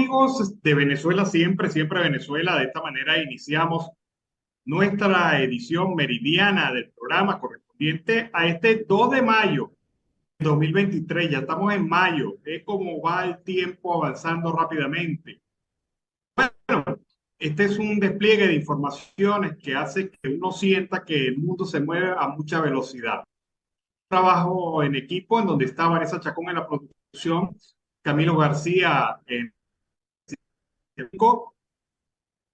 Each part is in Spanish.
amigos de Venezuela siempre, siempre Venezuela? De esta manera iniciamos nuestra edición meridiana del programa correspondiente a este 2 de mayo de 2023. Ya estamos en mayo. Es como va el tiempo avanzando rápidamente. Bueno, este es un despliegue de informaciones que hace que uno sienta que el mundo se mueve a mucha velocidad. Trabajo en equipo en donde está Vanessa Chacón en la producción, Camilo García en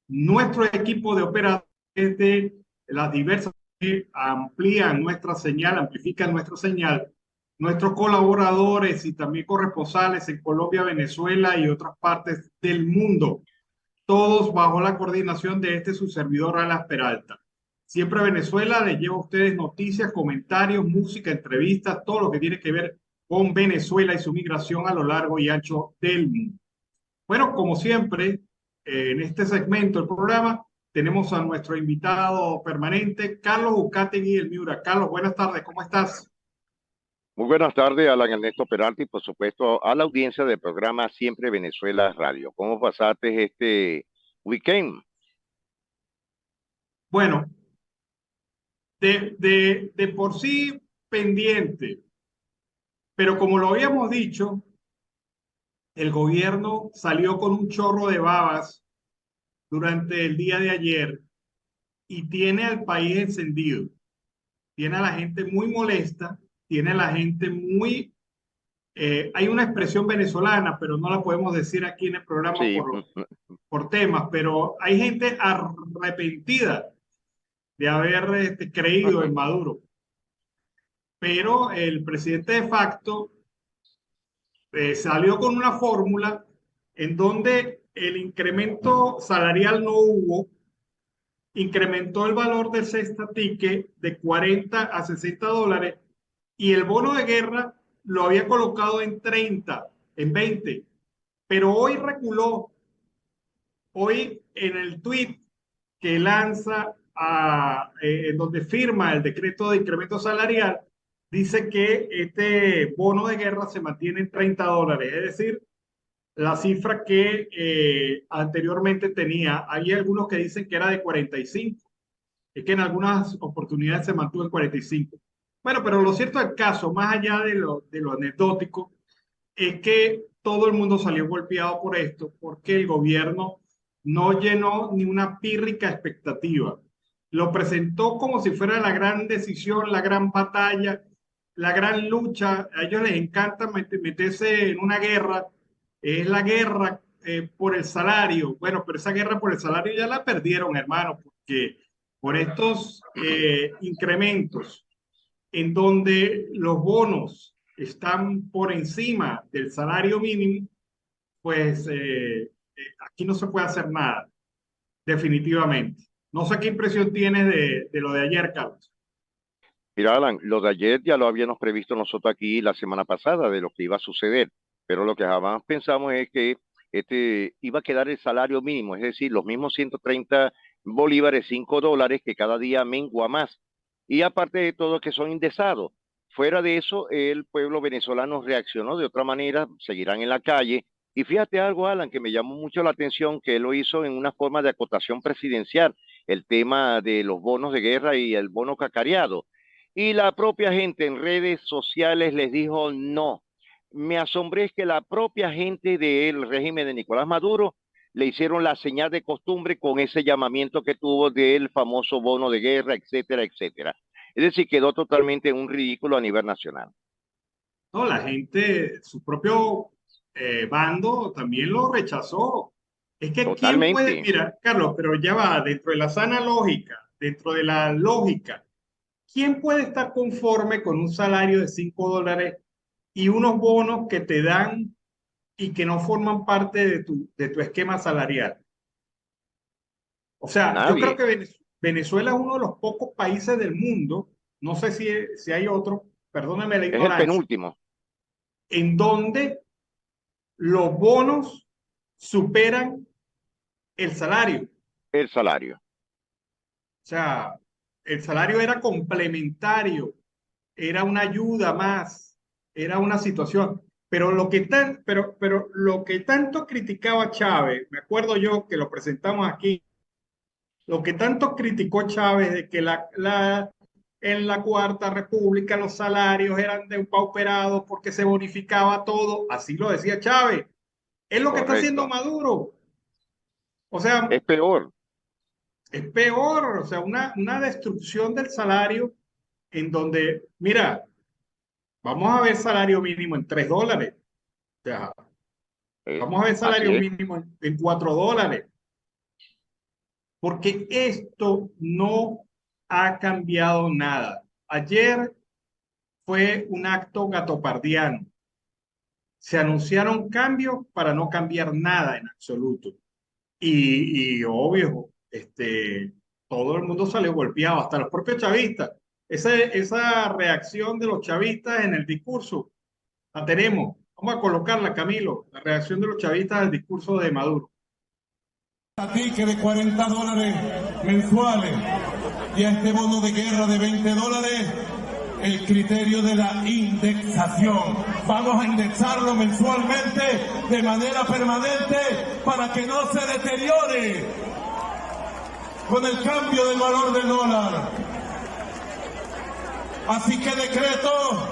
nuestro equipo de operadores de las diversas que amplían nuestra señal, amplifican nuestra señal, nuestros colaboradores y también corresponsales en Colombia, Venezuela y otras partes del mundo, todos bajo la coordinación de su servidor Alas Peralta. Siempre Venezuela les lleva a ustedes noticias, comentarios, música, entrevistas, todo lo que tiene que ver con Venezuela y su migración a lo largo y ancho del mundo. Bueno, como siempre, en este segmento del programa tenemos a nuestro invitado permanente, Carlos Ucategui, el Miura. Carlos, buenas tardes, ¿cómo estás? Muy buenas tardes, Alan Ernesto Peralta, y por supuesto a la audiencia del programa Siempre Venezuela Radio. ¿Cómo pasaste este weekend? Bueno, de por sí pendiente, pero como lo habíamos dicho, el gobierno salió con un chorro de babas durante el día de ayer y tiene al país encendido, tiene a la gente muy molesta, tiene a la gente muy... hay una expresión venezolana, pero no la podemos decir aquí en el programa Sí, por temas, pero hay gente arrepentida de haber creído en Maduro. Pero el presidente de facto salió con una fórmula en donde el incremento salarial no hubo, incrementó el valor del cesta ticket de 40 a 60 dólares y el bono de guerra lo había colocado en 30, en 20, pero hoy reculó. Hoy en el tweet que lanza en donde firma el decreto de incremento salarial, dice que este bono de guerra se mantiene en 30 dólares, es decir, la cifra que anteriormente tenía. Hay algunos que dicen que era de 45, es que en algunas oportunidades se mantuvo en 45. Bueno, pero lo cierto del caso, más allá de lo anecdótico, es que todo el mundo salió golpeado por esto, porque el gobierno no llenó ni una pírrica expectativa. Lo presentó como si fuera la gran decisión, la gran batalla, la gran lucha. A ellos les encanta meterse en una guerra. Es la guerra por el salario. Bueno, pero esa guerra por el salario ya la perdieron, hermano, porque por estos incrementos en donde los bonos están por encima del salario mínimo, pues aquí no se puede hacer nada, definitivamente. No sé qué impresión tienes de lo de ayer, Carlos. mira, Alan, lo de ayer ya lo habíamos previsto nosotros aquí la semana pasada de lo que iba a suceder, pero lo que jamás pensamos es que iba a quedar el salario mínimo, es decir, los mismos 130 bolívares, 5 dólares, que cada día mengua más. Y aparte de todo, que son indexados. Fuera de eso, el pueblo venezolano reaccionó de otra manera, seguirán en la calle. Y fíjate algo, Alan, que me llamó mucho la atención, que él lo hizo en una forma de acotación presidencial, el tema de los bonos de guerra y el bono cacareado. Y la propia gente en redes sociales les dijo no. Me asombré que la propia gente del régimen de Nicolás Maduro le hicieron la señal de costumbre con ese llamamiento que tuvo del famoso bono de guerra, etcétera, etcétera. Es decir, quedó totalmente en un ridículo a nivel nacional. No, la gente, su propio bando también lo rechazó. Es que quién puede, Totalmente. mira, Carlos, pero ya va, dentro de la sana lógica, dentro de la lógica, ¿quién puede estar conforme con un salario de 5 dólares y unos bonos que te dan y que no forman parte de tu esquema salarial? O sea, yo creo Nadie. que Venezuela es uno de los pocos países del mundo, no sé si hay otro, perdóname la Es el ignorancia, penúltimo, en donde los bonos superan el salario. el salario. O sea, el salario era complementario, era una ayuda más, era una situación. pero lo que tanto criticaba Chávez, me acuerdo yo que lo presentamos aquí, lo que tanto criticó Chávez de que en la Cuarta República los salarios eran depauperados porque se bonificaba todo, así lo decía Chávez. Es lo que está haciendo Correcto. Maduro. O sea, Es peor. es peor, o sea, una destrucción del salario en donde, mira, vamos a ver salario mínimo en $3. O sea, vamos a ver Así salario es. mínimo en $4. Porque esto no ha cambiado nada. Ayer fue un acto gatopardiano. Se anunciaron cambios para no cambiar nada en absoluto. Y obvio, todo el mundo salió golpeado, hasta los propios chavistas. Esa reacción de los chavistas en el discurso, la tenemos. Vamos a colocarla, Camilo, la reacción de los chavistas al discurso de Maduro. A ti que de $40 mensuales y a este bono de guerra de $20, el criterio de la indexación. Vamos a indexarlo mensualmente de manera permanente para que no se deteriore con el cambio del valor del dólar. Así que decreto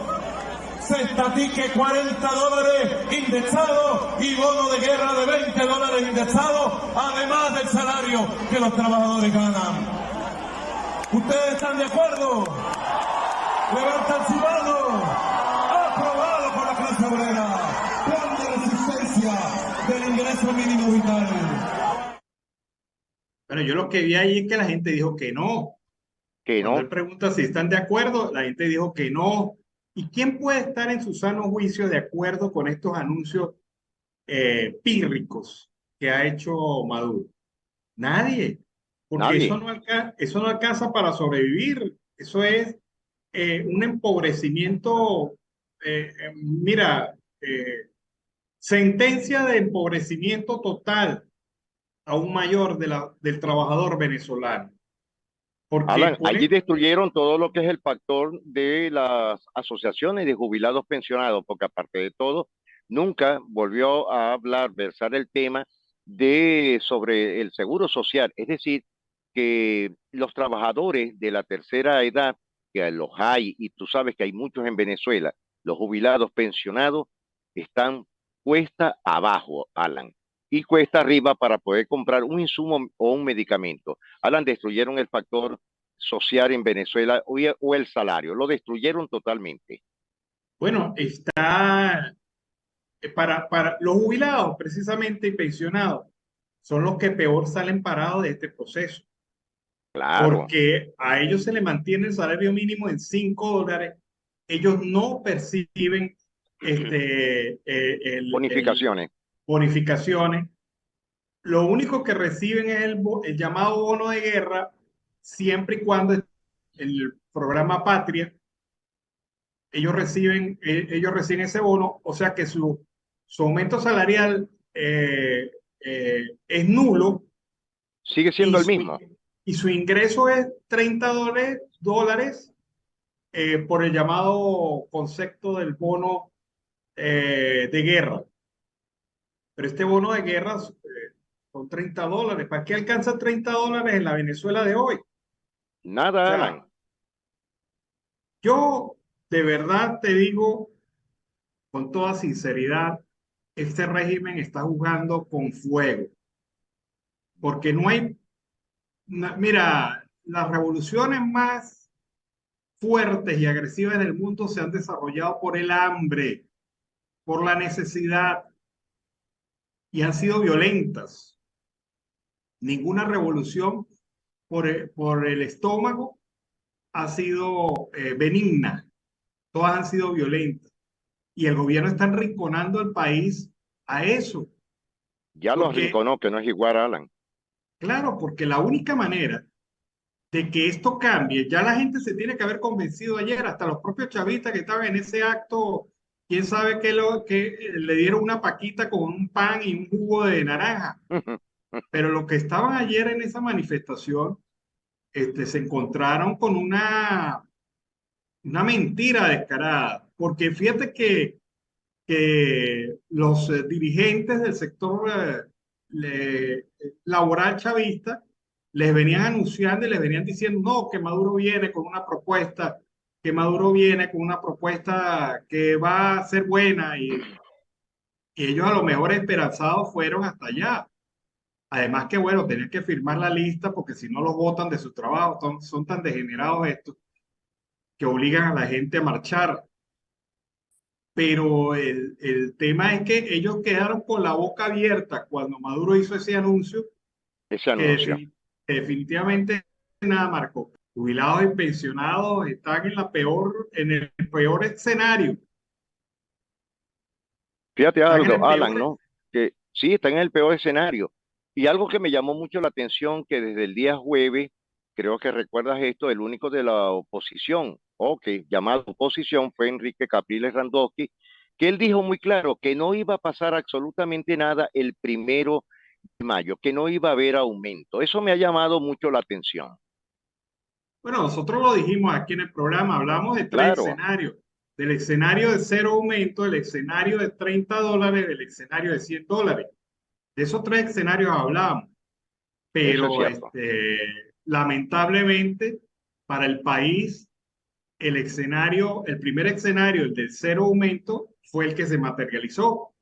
cestatique $40 indexado y bono de guerra de $20 indexado, además del salario que los trabajadores ganan. ¿Ustedes están de acuerdo? Levantan su mano. Aprobado por la clase obrera. Plan de resistencia del ingreso mínimo vital. Pero yo lo que vi ahí es que la gente dijo que no. Que Cuando no. él pregunta si están de acuerdo, la gente dijo que no. ¿Y quién puede estar en su sano juicio de acuerdo con estos anuncios pírricos que ha hecho Maduro? Nadie, porque Nadie. eso no alcanza para sobrevivir. Eso es un empobrecimiento, mira, sentencia de empobrecimiento total aún mayor del trabajador venezolano. Porque Alan, por, allí destruyeron todo lo que es el factor de las asociaciones de jubilados pensionados, porque aparte de todo, nunca volvió a hablar, versar el tema de sobre el seguro social. Es decir, que los trabajadores de la tercera edad, que los hay, y tú sabes que hay muchos en Venezuela, los jubilados pensionados están cuesta abajo, Alan, y cuesta arriba para poder comprar un insumo o un medicamento. Alan, destruyeron el factor social en Venezuela o el salario, lo destruyeron totalmente. bueno, está para los jubilados precisamente y pensionados, son los que peor salen parados de este proceso, Claro, porque a ellos se les mantiene el salario mínimo en $5, ellos no perciben el bonificaciones. bonificaciones, lo único que reciben es el llamado bono de guerra, siempre y cuando el programa Patria, ellos reciben ese bono, o sea que su aumento salarial es nulo Sigue y siendo el mismo. y su ingreso es $30 por el llamado concepto del bono de guerra. Pero este bono de guerra son $30. ¿Para qué alcanza $30 en la Venezuela de hoy? O Nada, sea, Alan. yo de verdad te digo con toda sinceridad, este régimen está jugando con fuego, porque no hay, mira, las revoluciones más fuertes y agresivas del mundo se han desarrollado por el hambre, por la necesidad y han sido violentas. Ninguna revolución por el estómago ha sido benigna, todas han sido violentas. Y el gobierno está enrinconando el país a eso, Ya los porque, rinconó, que no es igual, Alan. claro, porque la única manera de que esto cambie, ya la gente se tiene que haber convencido ayer, hasta los propios chavistas que estaban en ese acto, quién sabe que le dieron una paquita con un pan y un jugo de naranja, pero los que estaban ayer en esa manifestación, se encontraron con una mentira descarada, porque fíjate que que los dirigentes del sector laboral chavista les venían anunciando y les venían diciendo, no, que Maduro viene con una propuesta, que Maduro viene con una propuesta que va a ser buena y ellos a lo mejor esperanzados fueron hasta allá. Además que, bueno, tenían que firmar la lista porque si no los votan de su trabajo, son tan degenerados estos que obligan a la gente a marchar. Pero el tema es que ellos quedaron con la boca abierta cuando Maduro hizo ese anuncio, ese que, anuncio. que definitivamente nada marcó. Jubilados y pensionados están en el peor escenario. Fíjate Están en algo, el Alan, peor. ¿no? Que sí, está en el peor escenario. Y algo que me llamó mucho la atención, que desde el día jueves, creo que recuerdas esto, el único de la oposición, llamado oposición, fue Enrique Capriles Randowski, que él dijo muy claro que no iba a pasar absolutamente nada el 1 de mayo, que no iba a haber aumento. Eso me ha llamado mucho la atención. Bueno, nosotros lo dijimos aquí en el programa, hablamos de tres Claro, escenarios. Del escenario de cero aumento, del escenario de $30, del escenario de $100. De esos tres escenarios hablamos. eso es Pero cierto. lamentablemente para el país, el primer escenario, el del cero aumento, fue el que se materializó.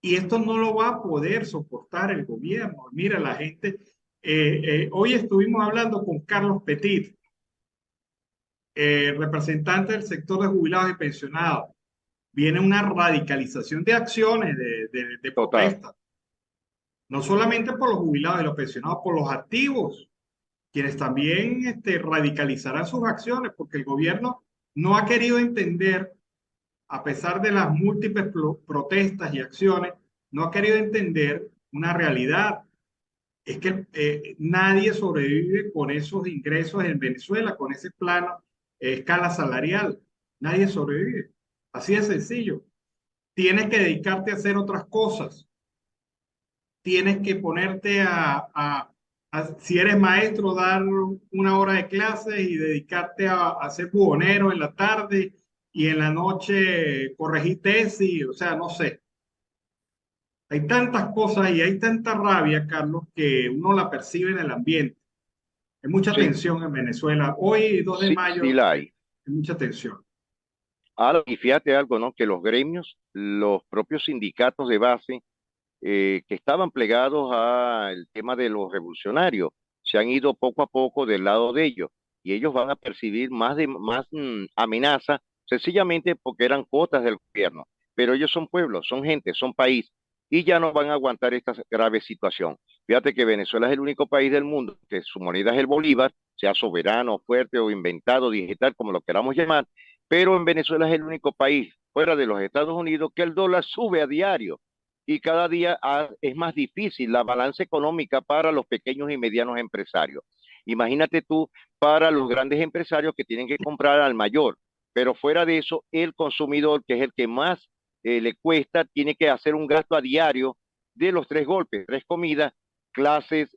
Y esto no lo va a poder soportar el gobierno. Mira, la gente, hoy estuvimos hablando con Carlos Petit, representante del sector de jubilados y pensionados. Viene una radicalización de acciones de Total. protesta, no solamente por los jubilados y los pensionados, por los activos, quienes también radicalizarán sus acciones, porque el gobierno no ha querido entender, a pesar de las múltiples protestas y acciones, no ha querido entender una realidad. Es que nadie sobrevive con esos ingresos en Venezuela, con ese plano, escala salarial. Nadie sobrevive. Así de sencillo. Tienes que dedicarte a hacer otras cosas. Tienes que ponerte si eres maestro, dar una hora de clase y dedicarte a ser buhonero en la tarde y en la noche corregir tesis, o sea, no sé. Hay tantas cosas y hay tanta rabia, Carlos, que uno la percibe en el ambiente. Hay mucha Sí, tensión en Venezuela. Hoy, 2 de sí, sí mayo, la hay. hay mucha tensión. Y fíjate algo, ¿no? Que los gremios, los propios sindicatos de base, que estaban plegados al tema de los revolucionarios, se han ido poco a poco del lado de ellos y ellos van a percibir más amenaza sencillamente porque eran cuotas del gobierno, pero ellos son pueblos, son gente, son país y ya no van a aguantar esta grave situación. Fíjate que Venezuela es el único país del mundo que su moneda es el bolívar, sea soberano, fuerte o inventado, digital, como lo queramos llamar, pero en Venezuela es el único país fuera de los Estados Unidos que el dólar sube a diario y cada día es más difícil la balanza económica para los pequeños y medianos empresarios. Imagínate tú para los grandes empresarios que tienen que comprar al mayor, pero fuera de eso, el consumidor, que es el que más le cuesta, tiene que hacer un gasto a diario de los tres golpes, tres comidas, clases,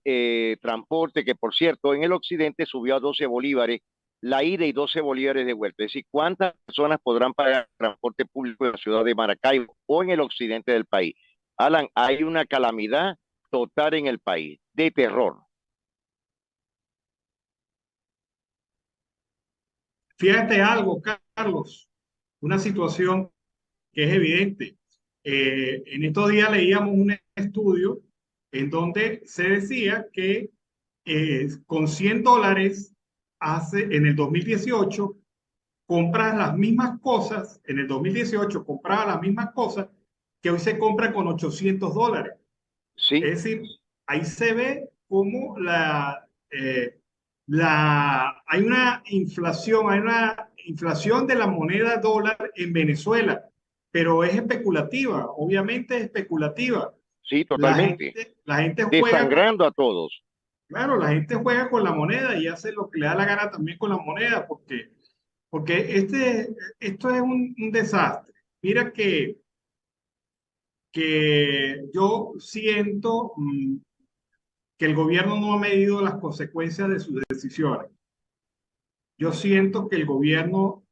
transporte, que por cierto, en el occidente subió a 12 bolívares la ida y 12 bolívares de vuelta. Es decir, ¿cuántas personas podrán pagar transporte público en la ciudad de Maracaibo o en el occidente del país? Alan, hay una calamidad total en el país, de terror. Fíjate algo, Carlos, una situación que es evidente. En estos días leíamos un estudio en donde se decía que con $100 en el 2018 compras las mismas cosas, en el 2018 compraba las mismas cosas que hoy se compran con $800. Sí, Es decir, ahí se ve cómo hay una inflación de la moneda dólar en Venezuela, pero es especulativa, obviamente es especulativa. sí, totalmente. La gente juega con, Desangrando a todos. claro, la gente juega con la moneda y hace lo que le da la gana también con la moneda, porque esto es un desastre. Mira que yo siento que el gobierno no ha medido las consecuencias de sus decisiones. Yo siento que el gobierno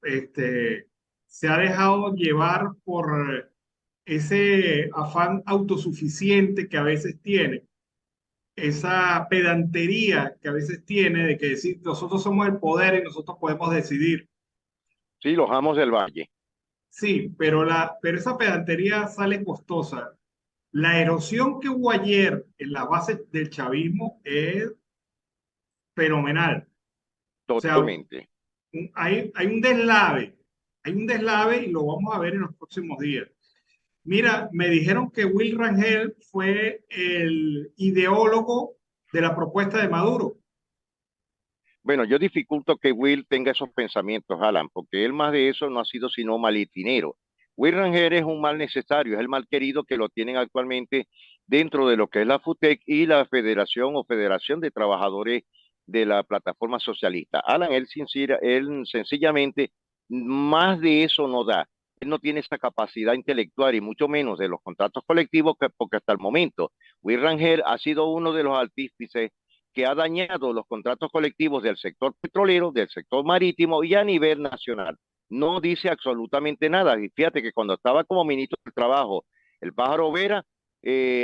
se ha dejado llevar por ese afán autosuficiente que a veces tiene, esa pedantería que a veces tiene de que decir nosotros somos el poder y nosotros podemos decidir. Sí, los amos del valle. Sí, pero esa pedantería sale costosa. La erosión que hubo ayer en la base del chavismo es fenomenal. O sea, Totalmente. hay un deslave y lo vamos a ver en los próximos días. Mira, me dijeron que Will Rangel fue el ideólogo de la propuesta de Maduro. Bueno, yo dificulto que Will tenga esos pensamientos, Alan, porque él más de eso no ha sido sino malitinero. Will Rangel es un mal necesario, es el mal querido que lo tienen actualmente dentro de lo que es la FUTEC y la Federación o Federación de Trabajadores de la Plataforma Socialista. Alan, él sencillamente más de eso no da. Él no tiene esa capacidad intelectual y mucho menos de los contratos colectivos, porque hasta el momento Will Rangel ha sido uno de los artífices que ha dañado los contratos colectivos del sector petrolero, del sector marítimo y a nivel nacional. No dice absolutamente nada. Y fíjate que cuando estaba como ministro del Trabajo, el Pájaro Vera,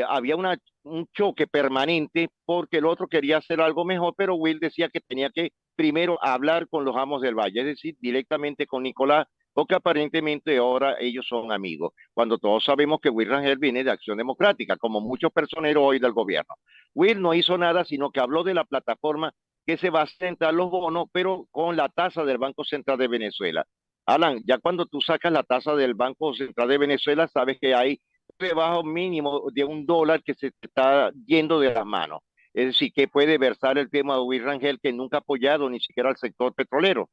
había un choque permanente porque el otro quería hacer algo mejor, pero Will decía que tenía que primero hablar con los amos del Valle, es decir, directamente con Nicolás, porque aparentemente ahora ellos son amigos, cuando todos sabemos que Will Rangel viene de Acción Democrática, como muchos personeros hoy del gobierno. Will no hizo nada, sino que habló de la plataforma que se va a centrar los bonos, pero con la tasa del Banco Central de Venezuela. Alan, ya cuando tú sacas la tasa del Banco Central de Venezuela, sabes que hay debajo mínimo de $1 que se está yendo de las manos. Es decir, que puede versar el tema de Will Rangel, que nunca ha apoyado ni siquiera al sector petrolero.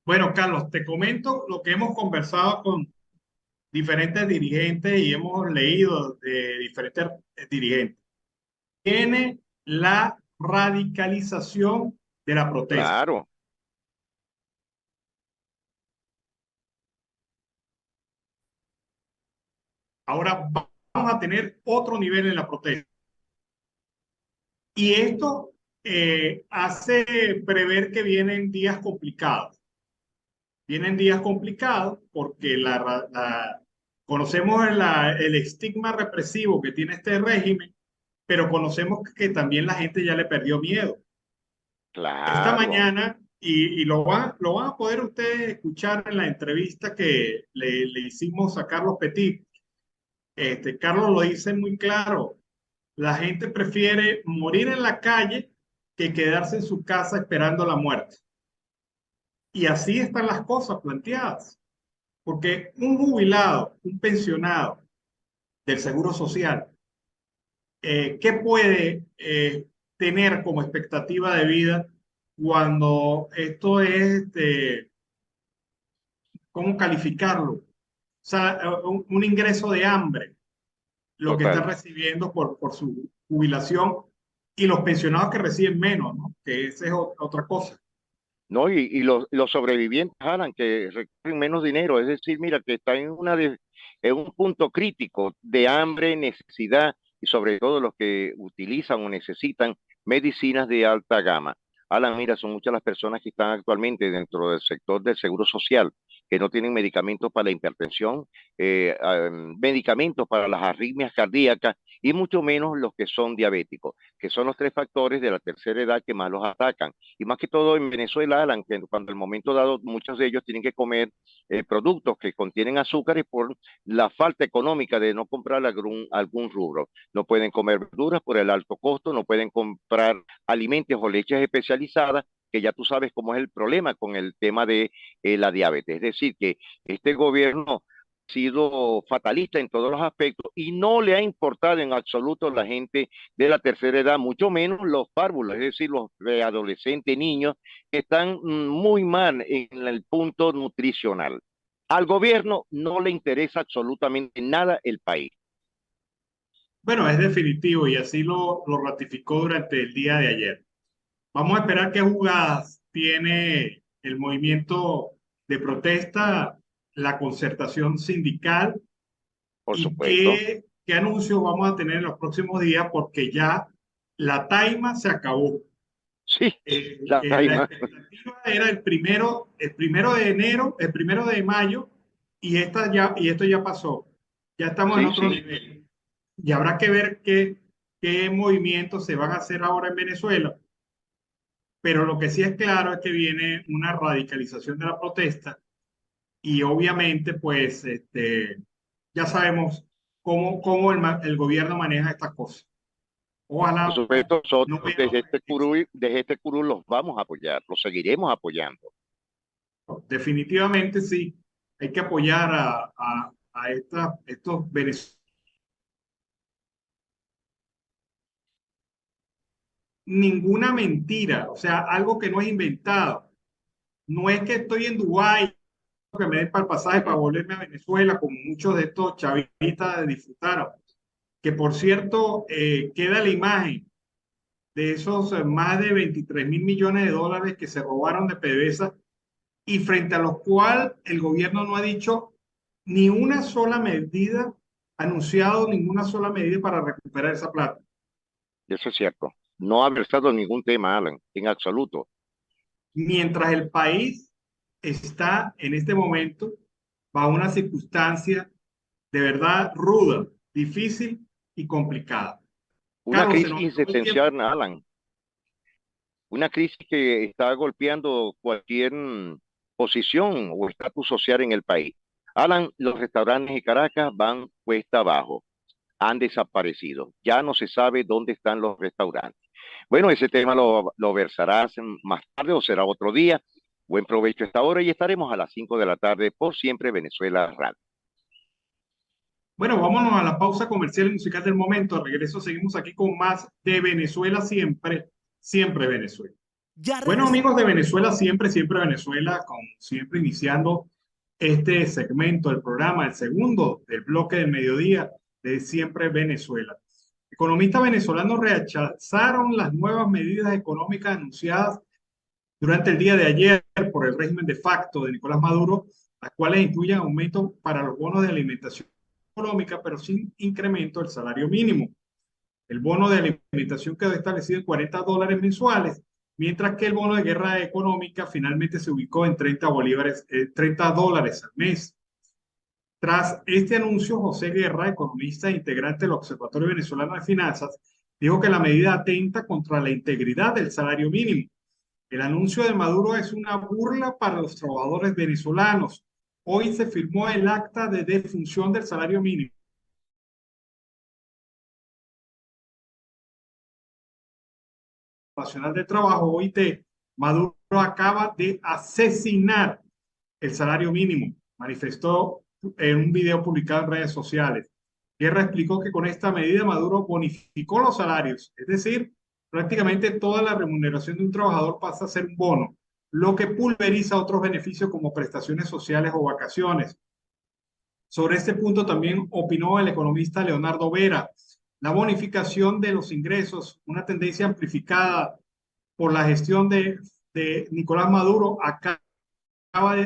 Bueno, Carlos, te comento lo que hemos conversado con diferentes dirigentes y hemos leído de diferentes dirigentes. Tiene la radicalización de la protesta. Claro, Ahora vamos a tener otro nivel en la protesta. Y esto hace prever que vienen días complicados. Vienen días complicados porque conocemos el estigma represivo que tiene este régimen, pero conocemos que también la gente ya le perdió miedo. Esta claro. mañana, y lo van a poder ustedes escuchar en la entrevista que le hicimos a Carlos Petit. Carlos lo dice muy claro, la gente prefiere morir en la calle que quedarse en su casa esperando la muerte. Y así están las cosas planteadas, porque un jubilado, un pensionado del Seguro Social, ¿qué puede tener como expectativa de vida cuando esto es, ¿cómo calificarlo? O sea, un ingreso de hambre, lo que está Total. recibiendo por su jubilación y los pensionados que reciben menos, ¿no? Que esa es otra cosa. ¿No? Y los sobrevivientes, Alan, que reciben menos dinero, es decir, mira, que está en un punto crítico de hambre, necesidad, y sobre todo los que utilizan o necesitan medicinas de alta gama. Alan, mira, son muchas las personas que están actualmente dentro del sector del seguro social, que no tienen medicamentos para la hipertensión, medicamentos para las arritmias cardíacas, y mucho menos los que son diabéticos, que son los tres factores de la tercera edad que más los atacan. Y más que todo en Venezuela, Alan, que cuando el momento dado muchos de ellos tienen que comer productos que contienen azúcares por la falta económica de no comprar algún rubro. No pueden comer verduras por el alto costo, no pueden comprar alimentos o leches especializadas, que ya tú sabes cómo es el problema con el tema de la diabetes. Es decir, que este gobierno sido fatalista en todos los aspectos y no le ha importado en absoluto a la gente de la tercera edad, mucho menos los párvulos, es decir, los adolescentes, niños, que están muy mal en el punto nutricional. Al gobierno no le interesa absolutamente nada el país. Bueno, es definitivo y así lo ratificó durante el día de ayer. Vamos a esperar qué jugadas tiene el movimiento de protesta, la concertación sindical Por y supuesto. qué anuncios vamos a tener en los próximos días porque ya la taima se acabó. Sí, la La imagen. expectativa era el primero de enero, el 1 de mayo, y esto ya pasó. Ya estamos en Sí, otro sí. nivel. Y habrá que ver qué movimientos se van a hacer ahora en Venezuela. Pero lo que sí es claro es que viene una radicalización de la protesta y obviamente, pues, ya sabemos cómo el gobierno maneja estas cosas. Por Ojalá supuesto, no nosotros veamos desde este curul los vamos a apoyar, los seguiremos apoyando. definitivamente sí. Hay que apoyar a estos venezolanos. Ninguna mentira, o sea, algo que no es inventado. No es que estoy en Dubái, que me den para el pasaje para volverme a Venezuela, como muchos de estos chavistas disfrutaron. Que por cierto, queda la imagen de esos más de 23.000 millones de dólares que se robaron de PDVSA y frente a los cuales el gobierno no ha dicho ni una sola medida, anunciado ninguna sola medida para recuperar esa plata. Eso es cierto. No ha versado ningún tema, Alan, en absoluto. Mientras el país está en este momento bajo una circunstancia de verdad ruda, difícil y complicada. Una Carlos, se crisis nos acabó el tiempo. existencial, Alan. Una crisis que está golpeando cualquier posición o estatus social en el país. Alan, los restaurantes en Caracas van cuesta abajo, han desaparecido. Ya no se sabe dónde están los restaurantes. Bueno, ese tema lo versarás más tarde o será otro día. Buen provecho a esta hora y estaremos a las 5 de la tarde por Siempre Venezuela Radio. Bueno, vámonos a la pausa comercial y musical del momento. Al regreso seguimos aquí con más de Venezuela siempre, siempre Venezuela. Bueno, amigos de Venezuela siempre, siempre Venezuela, como siempre iniciando este segmento del programa, el segundo del bloque del mediodía de Siempre Venezuela. Economistas venezolanos rechazaron las nuevas medidas económicas anunciadas durante el día de ayer por el régimen de facto de Nicolás Maduro, las cuales incluyen aumento para los bonos de alimentación económica, pero sin incremento del salario mínimo. El bono de alimentación quedó establecido en $40 mensuales, mientras que el bono de guerra económica finalmente se ubicó en $30 al mes. Tras este anuncio, José Guerra, economista e integrante del Observatorio Venezolano de Finanzas, dijo que la medida atenta contra la integridad del salario mínimo. El anuncio de Maduro es una burla para los trabajadores venezolanos. Hoy se firmó el acta de defunción del salario mínimo Nacional del Trabajo, OIT. Maduro acaba de asesinar el salario mínimo, manifestó en un video publicado en redes sociales. Guerra explicó que con esta medida Maduro bonificó los salarios, es decir, prácticamente toda la remuneración de un trabajador pasa a ser un bono, lo que pulveriza otros beneficios como prestaciones sociales o vacaciones. Sobre este punto también opinó el economista Leonardo Vera. La bonificación de los ingresos, una tendencia amplificada por la gestión de Nicolás Maduro, acaba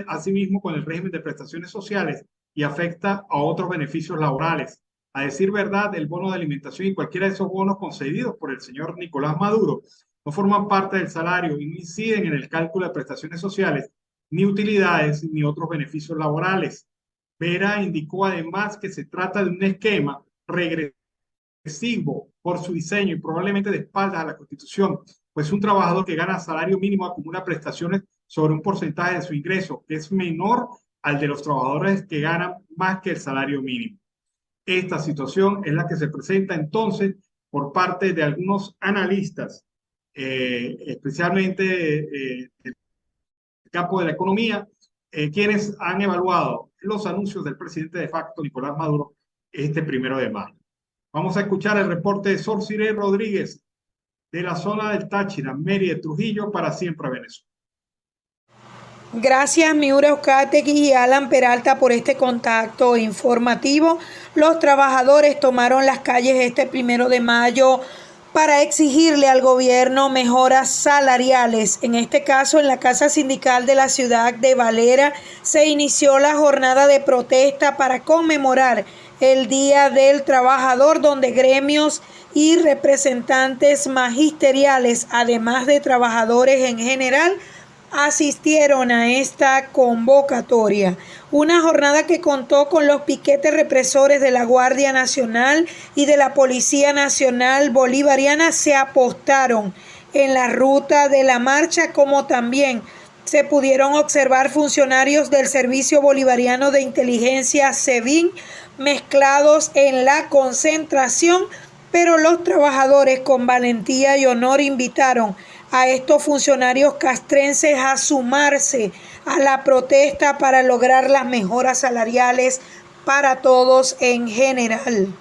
asimismo con el régimen de prestaciones sociales y afecta a otros beneficios laborales. A decir verdad, el bono de alimentación y cualquiera de esos bonos concedidos por el señor Nicolás Maduro no forman parte del salario y no inciden en el cálculo de prestaciones sociales, ni utilidades, ni otros beneficios laborales. Vera indicó además que se trata de un esquema regresivo por su diseño y probablemente de espaldas a la Constitución, pues un trabajador que gana salario mínimo acumula prestaciones sobre un porcentaje de su ingreso que es menor al de los trabajadores que ganan más que el salario mínimo. Esta situación es la que se presenta entonces por parte de algunos analistas, especialmente del campo de la economía, quienes han evaluado los anuncios del presidente de facto, Nicolás Maduro, este 1 de mayo. Vamos a escuchar el reporte de Sor Ciré Rodríguez de la zona del Táchira, Mérida de Trujillo, para Siempre Venezuela. Gracias, Miura Euskategui y Alan Peralta, por este contacto informativo. Los trabajadores tomaron las calles este 1 de mayo para exigirle al gobierno mejoras salariales. En este caso, en la Casa Sindical de la ciudad de Valera, se inició la jornada de protesta para conmemorar el Día del Trabajador, donde gremios y representantes magisteriales, además de trabajadores en general, asistieron a esta convocatoria. Una jornada que contó con los piquetes represores de la Guardia Nacional y de la Policía Nacional Bolivariana. Se apostaron en la ruta de la marcha, como también se pudieron observar funcionarios del Servicio Bolivariano de Inteligencia SEBIN mezclados en la concentración, pero los trabajadores con valentía y honor invitaron a estos funcionarios castrenses a sumarse a la protesta para lograr las mejoras salariales para todos en general.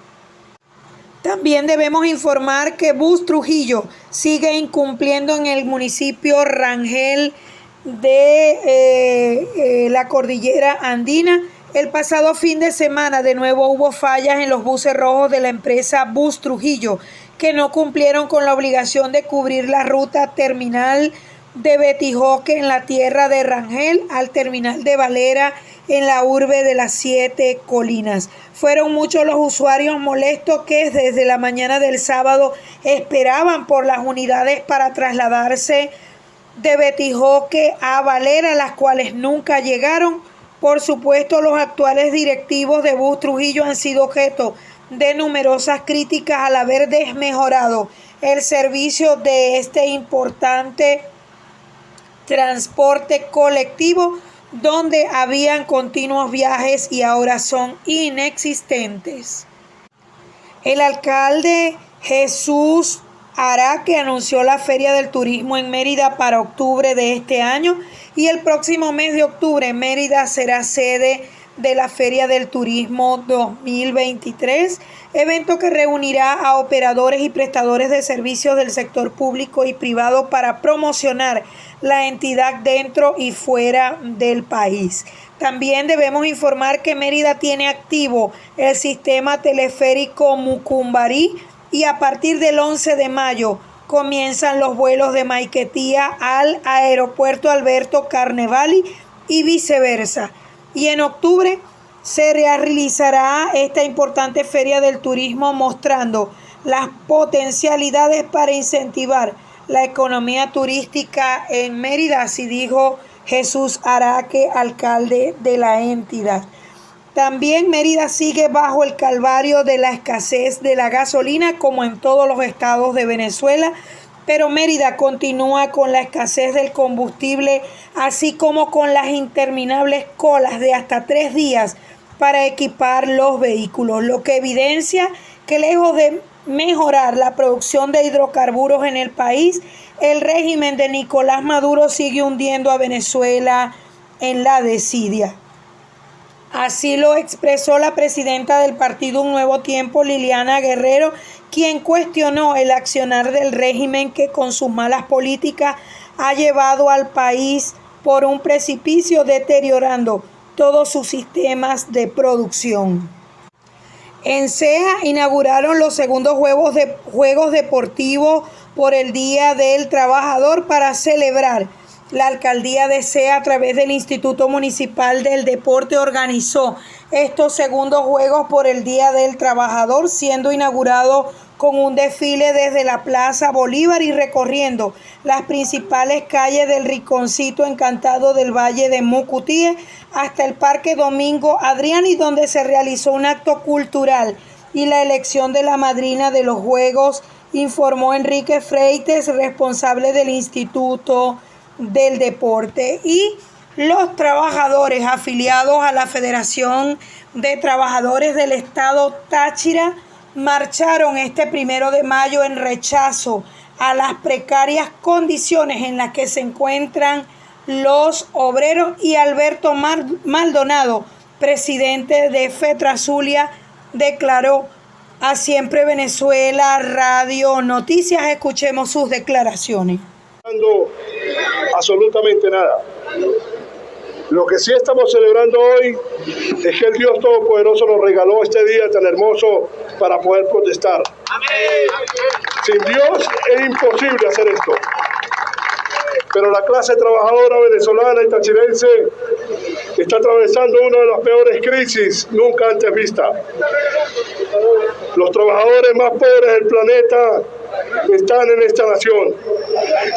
También debemos informar que Bus Trujillo sigue incumpliendo en el municipio Rangel de la cordillera andina. El pasado fin de semana de nuevo hubo fallas en los buses rojos de la empresa Bus Trujillo, que no cumplieron con la obligación de cubrir la ruta terminal de Betijoque en la tierra de Rangel al terminal de Valera en la urbe de las 7 Colinas. Fueron muchos los usuarios molestos que desde la mañana del sábado esperaban por las unidades para trasladarse de Betijoque a Valera, las cuales nunca llegaron. Por supuesto, los actuales directivos de Bus Trujillo han sido objeto de numerosas críticas al haber desmejorado el servicio de este importante transporte colectivo, donde habían continuos viajes y ahora son inexistentes. El alcalde Jesús Araque anunció la Feria del Turismo en Mérida para octubre de este año, y el próximo mes de octubre Mérida será sede de la Feria del Turismo 2023, evento que reunirá a operadores y prestadores de servicios del sector público y privado para promocionar la entidad dentro y fuera del país. También debemos informar que Mérida tiene activo el sistema teleférico Mucumbarí, y a partir del 11 de mayo comienzan los vuelos de Maiquetía al aeropuerto Alberto Carnevali y viceversa. Y en octubre se realizará esta importante Feria del Turismo, mostrando las potencialidades para incentivar la economía turística en Mérida, así dijo Jesús Araque, alcalde de la entidad. También Mérida sigue bajo el calvario de la escasez de la gasolina, como en todos los estados de Venezuela, pero Mérida continúa con la escasez del combustible, así como con las interminables colas de hasta 3 días para equipar los vehículos, lo que evidencia que lejos de mejorar la producción de hidrocarburos en el país, el régimen de Nicolás Maduro sigue hundiendo a Venezuela en la desidia. Así lo expresó la presidenta del partido Un Nuevo Tiempo, Liliana Guerrero, quien cuestionó el accionar del régimen que con sus malas políticas ha llevado al país por un precipicio, deteriorando todos sus sistemas de producción. En CEA inauguraron los segundos Juegos Deportivos por el Día del Trabajador para celebrar. La alcaldía de CEA, a través del Instituto Municipal del Deporte, organizó estos segundos Juegos por el Día del Trabajador, siendo inaugurado con un desfile desde la Plaza Bolívar y recorriendo las principales calles del Rinconcito Encantado del Valle de Mucutíe hasta el Parque Domingo Adriani, donde se realizó un acto cultural y la elección de la madrina de los Juegos, informó Enrique Freites, responsable del Instituto del Deporte. Y los trabajadores afiliados a la Federación de Trabajadores del Estado Táchira marcharon este 1 de mayo en rechazo a las precarias condiciones en las que se encuentran los obreros, y Alberto Maldonado, presidente de FETRASULIA, declaró a Siempre Venezuela Radio Noticias. Escuchemos sus declaraciones. Absolutamente nada. Lo que sí estamos celebrando hoy es que el Dios Todopoderoso nos regaló este día tan hermoso para poder protestar. ¡Amén! Sin Dios es imposible hacer esto. Pero la clase trabajadora venezolana y tachirense está atravesando una de las peores crisis nunca antes vistas. Los trabajadores más pobres del planeta están en esta nación.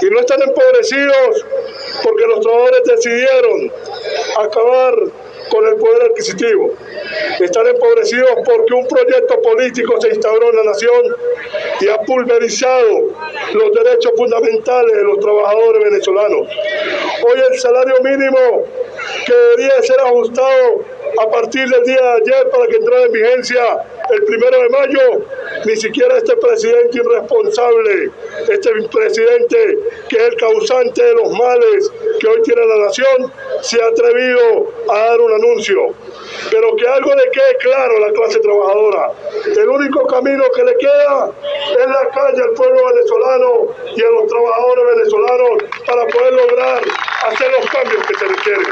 Y no están empobrecidos porque los trabajadores decidieron acabar con el poder adquisitivo. Están empobrecidos porque un proyecto político se instauró en la nación y ha pulverizado los derechos fundamentales de los trabajadores venezolanos. Hoy el salario mínimo, que debería ser ajustado a partir del día de ayer para que entrara en vigencia el 1 de mayo, ni siquiera este presidente irresponsable, este presidente que es el causante de los males que hoy tiene la nación, se ha atrevido a dar un anuncio. Pero que algo le quede claro a la clase trabajadora: el único camino que le queda es la calle al pueblo venezolano y a los trabajadores venezolanos para poder lograr hacer los cambios que se requieren.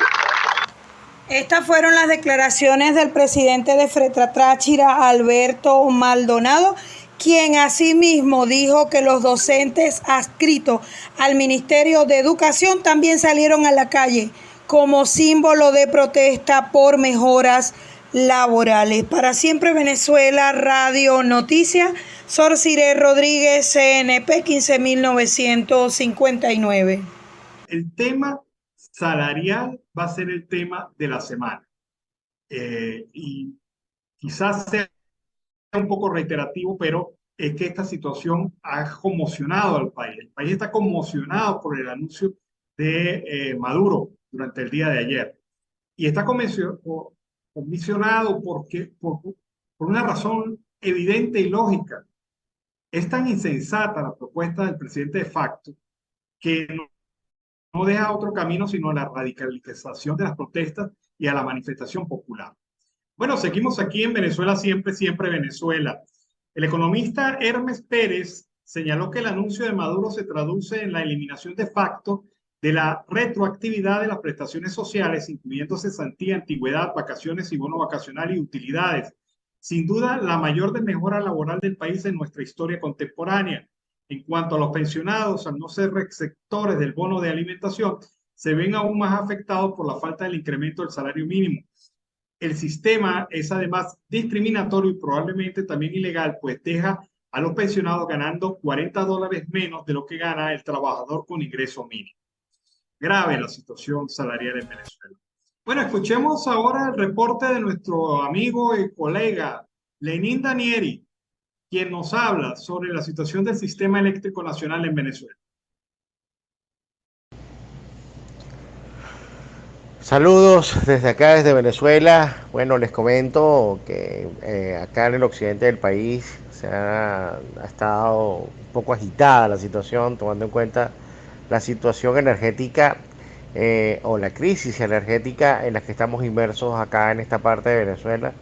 Estas fueron las declaraciones del presidente de FRETRA Táchira, Alberto Maldonado, quien asimismo dijo que los docentes adscritos al Ministerio de Educación también salieron a la calle como símbolo de protesta por mejoras laborales. Para Siempre Venezuela, Radio Noticias, Sorciré Rodríguez, CNP 15959. El tema salarial va a ser el tema de la semana. Y quizás sea un poco reiterativo, pero es que esta situación ha conmocionado al país. El país está conmocionado por el anuncio de Maduro durante el día de ayer. Y está conmocionado por una razón evidente y lógica. Es tan insensata la propuesta del presidente de facto que no deja otro camino sino la radicalización de las protestas y a la manifestación popular. Bueno, seguimos aquí en Venezuela Siempre, Siempre Venezuela. El economista Hermes Pérez señaló que el anuncio de Maduro se traduce en la eliminación de facto de la retroactividad de las prestaciones sociales, incluyendo cesantía, antigüedad, vacaciones y bono vacacional y utilidades. Sin duda, la mayor desmejora laboral del país en nuestra historia contemporánea. En cuanto a los pensionados, al no ser receptores del bono de alimentación, se ven aún más afectados por la falta del incremento del salario mínimo. El sistema es además discriminatorio y probablemente también ilegal, pues deja a los pensionados ganando $40 menos de lo que gana el trabajador con ingreso mínimo. Grave la situación salarial en Venezuela. Bueno, escuchemos ahora el reporte de nuestro amigo y colega Lenín Danieri, quien nos habla sobre la situación del sistema eléctrico nacional en Venezuela. Saludos desde acá, desde Venezuela. Bueno, les comento que acá en el occidente del país ha estado un poco agitada la situación, tomando en cuenta la situación energética o la crisis energética en la que estamos inmersos acá en esta parte de Venezuela,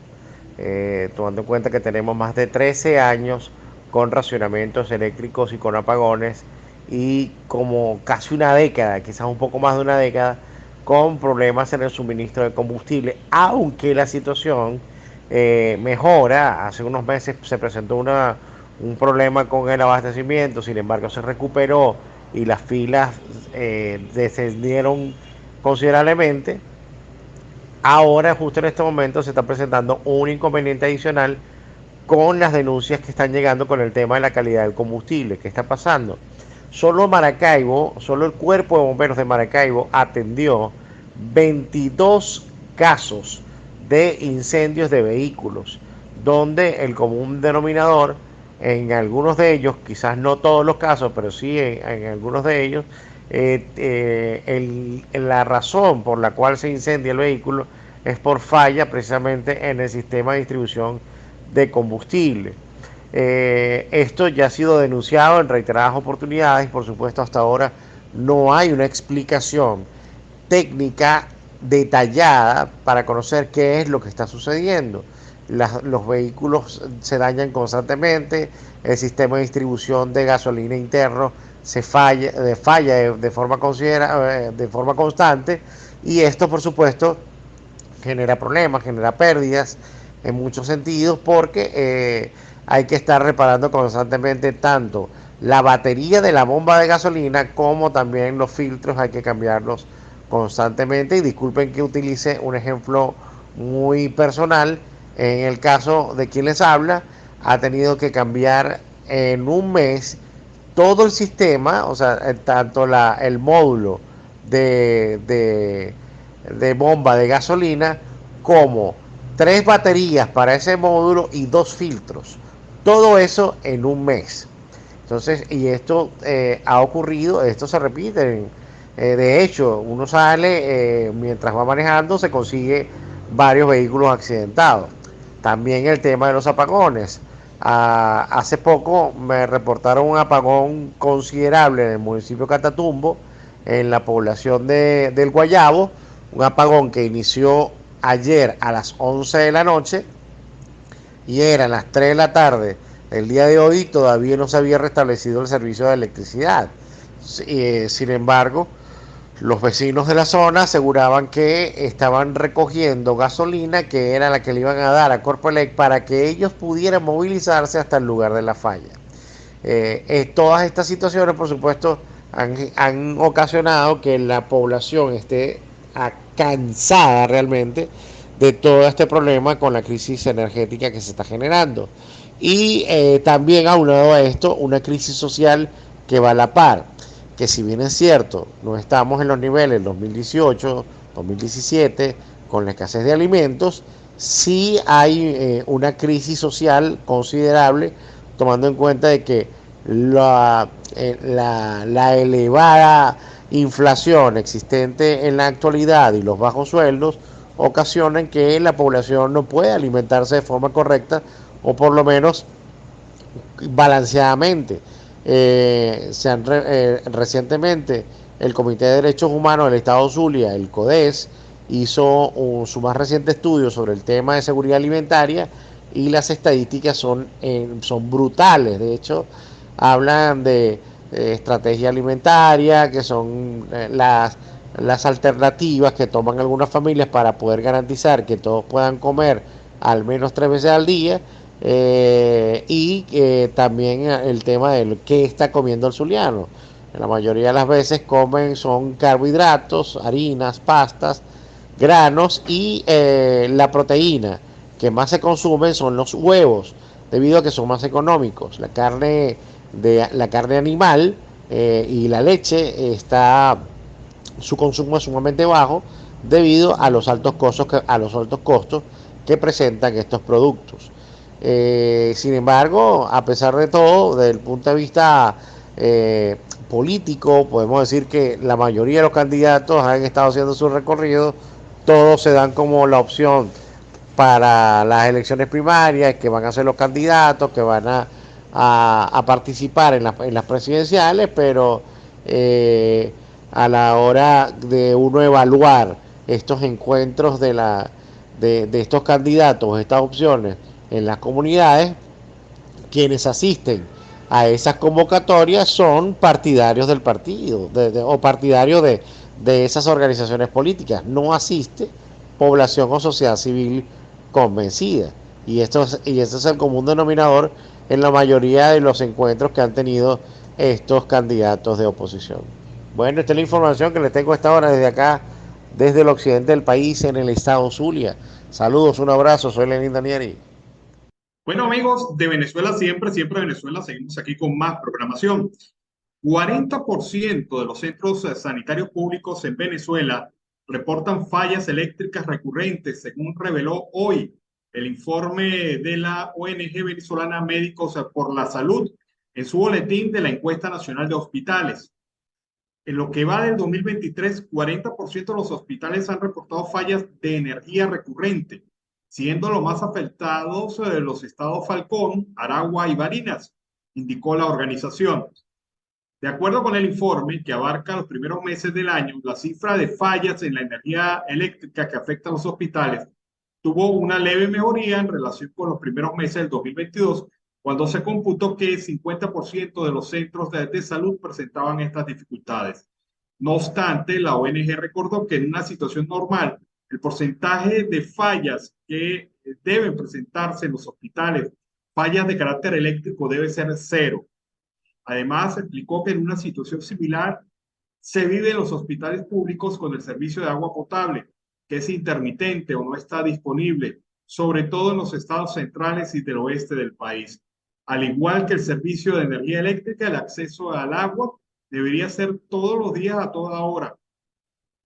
tomando en cuenta que tenemos más de 13 años con racionamientos eléctricos y con apagones, y como casi una década, quizás un poco más de una década, con problemas en el suministro de combustible, aunque la situación mejora. Hace unos meses se presentó un problema con el abastecimiento, sin embargo se recuperó y las filas descendieron considerablemente. Ahora, justo en este momento, se está presentando un inconveniente adicional con las denuncias que están llegando con el tema de la calidad del combustible. ¿Qué está pasando? Solo el Cuerpo de Bomberos de Maracaibo atendió 22 casos de incendios de vehículos, donde el común denominador, en algunos de ellos, quizás no todos los casos, pero sí en algunos de ellos, la razón por la cual se incendia el vehículo es por falla precisamente en el sistema de distribución de combustible. Esto ya ha sido denunciado en reiteradas oportunidades y por supuesto hasta ahora no hay una explicación técnica detallada para conocer qué es lo que está sucediendo. Los vehículos se dañan constantemente, el sistema de distribución de gasolina interno falla de forma constante, y esto por supuesto genera problemas, genera pérdidas en muchos sentidos, porque hay que estar reparando constantemente tanto la batería de la bomba de gasolina como también los filtros, hay que cambiarlos constantemente. Y disculpen que utilice un ejemplo muy personal. En el caso de quien les habla, ha tenido que cambiar en un mes todo el sistema, o sea, tanto el módulo de, de, de bomba de gasolina como 3 baterías para ese módulo y 2 filtros. Todo eso en un mes. Entonces, y esto ha ocurrido, esto se repite. De hecho, uno sale, mientras va manejando, se consigue varios vehículos accidentados. También el tema de los apagones. Hace poco me reportaron un apagón considerable en el municipio de Catatumbo, en la población del Guayabo, un apagón que inició ayer a las 11 de la noche y eran las 3 de la tarde del día de hoy y todavía no se había restablecido el servicio de electricidad. Sin embargo, los vecinos de la zona aseguraban que estaban recogiendo gasolina que era la que le iban a dar a Corpoelec para que ellos pudieran movilizarse hasta el lugar de la falla. Todas estas situaciones, por supuesto, han ocasionado que la población esté cansada realmente de todo este problema con la crisis energética que se está generando. Y también aunado a esto, una crisis social que va a la par, que si bien es cierto, no estamos en los niveles 2018, 2017, con la escasez de alimentos, sí hay una crisis social considerable, tomando en cuenta de que la elevada inflación existente en la actualidad y los bajos sueldos ocasionan que la población no pueda alimentarse de forma correcta o por lo menos balanceadamente. Recientemente el Comité de Derechos Humanos del Estado Zulia, el CODES, hizo su más reciente estudio sobre el tema de seguridad alimentaria y las estadísticas son brutales. De hecho, hablan de estrategia alimentaria, que son las alternativas que toman algunas familias para poder garantizar que todos puedan comer al menos 3 veces al día. Y también el tema de qué está comiendo el zuliano. La mayoría de las veces son carbohidratos, harinas, pastas, granos y la proteína que más se consumen son los huevos, debido a que son más económicos. La carne animal y la leche su consumo es sumamente bajo debido a los altos costos que presentan estos productos. Sin embargo, a pesar de todo, desde el punto de vista político, podemos decir que la mayoría de los candidatos han estado haciendo su recorrido, todos se dan como la opción para las elecciones primarias, que van a ser los candidatos, que van a participar en las presidenciales, pero a la hora de uno evaluar estos encuentros de estos candidatos, estas opciones en las comunidades, quienes asisten a esas convocatorias son partidarios del partido o partidarios de esas organizaciones políticas. No asiste población o sociedad civil convencida. Y esto es el común denominador en la mayoría de los encuentros que han tenido estos candidatos de oposición. Bueno, esta es la información que les tengo a esta hora desde acá, desde el occidente del país, en el estado Zulia. Saludos, un abrazo, soy Lenín Danieri. Bueno, amigos de Venezuela, siempre Venezuela, seguimos aquí con más programación. 40% de los centros sanitarios públicos en Venezuela reportan fallas eléctricas recurrentes, según reveló hoy el informe de la ONG venezolana Médicos por la Salud en su boletín de la Encuesta Nacional de Hospitales. En lo que va del 2023, 40% de los hospitales han reportado fallas de energía recurrente, siendo los más afectados los estados Falcón, Aragua y Barinas, indicó la organización. De acuerdo con el informe, que abarca los primeros meses del año, la cifra de fallas en la energía eléctrica que afecta a los hospitales tuvo una leve mejoría en relación con los primeros meses del 2022, cuando se computó que el 50% de los centros de salud presentaban estas dificultades. No obstante, la ONG recordó que en una situación normal, el porcentaje de fallas que deben presentarse en los hospitales, fallas de carácter eléctrico, debe ser 0. Además, explicó que en una situación similar se vive en los hospitales públicos con el servicio de agua potable, que es intermitente o no está disponible, sobre todo en los estados centrales y del oeste del país. Al igual que el servicio de energía eléctrica, el acceso al agua debería ser todos los días a toda hora.